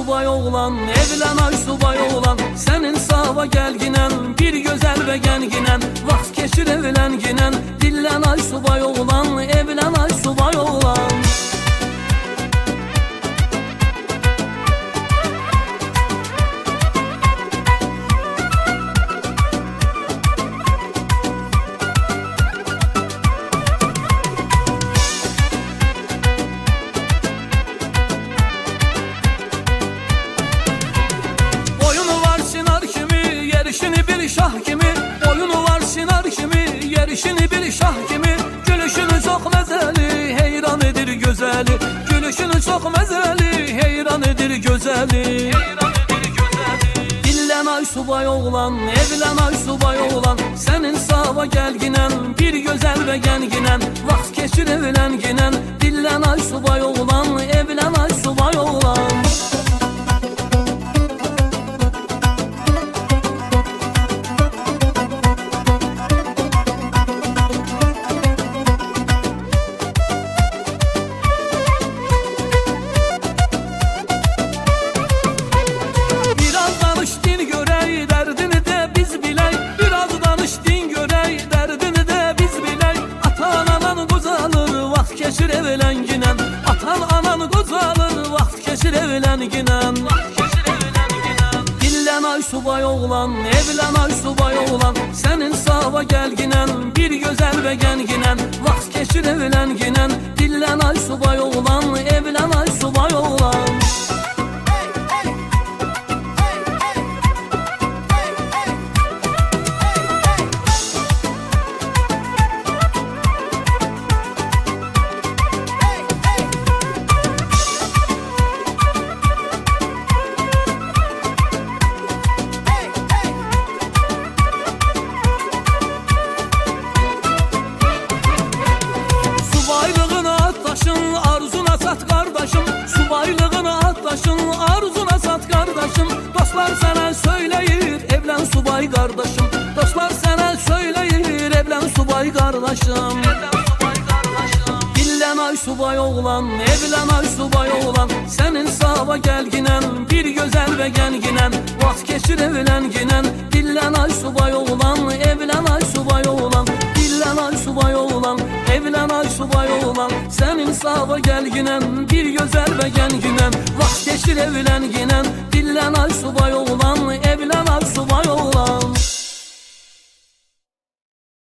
subay oğlan, evlen ay subay oğlan. Senin sava gelginen, bir güzel ve genginen. Vaxt geçir evlen ginen, dillen ay subay oğlan, evlen ay subay oğlan. Yerişini bir şah kimi, oyunu var sinar kimi, yerişini bir şah kimi. Gülüşünü çok mezeli, heyran edir gözeli. Gülüşünü çok mezeli, heyran edir gözeli. Dillen ay subay oğlan, evlen ay subay oğlan. Senin sava gelginen, bir güzel ve genginen. Vaxt geçir evlen ginen, dillen ay subay oğlan, evlen ay subay oğlan. Geçir evlen ginen, atan anan qocalır, vaxt geçir evlen ginen. Dillen ay subay oğlan, evlen ay subay oğlan. Senin sava gelginen, bir güzel ve genginen. Vaxt geçir evlen ginen, dillen ay subay oğlan, evlen ay subay oğlan. Arzuna sat kardeşim, subaylığını atlaşın, arzuna sat kardeşim. Dostlar sana söyleyir, evlen subay kardeşim. Dostlar sana söyleyir, evlen subay kardeşim. Dillen ay subay oğlan, evlen ay subay oğlan. Senin sava gelginen, bir güzel ve genginen. Vaxt geçir evlen ginen, dillen ay subay oğlan, evlen ay subay oğlan. Dillen ay subay oğlan, evlen ay subay oğlan. Senin sava gelginen, bir güzel ve genginen. Vaxt geçir evlen ginen, dillen ay subay oğlan, evlen ay subay oğlan.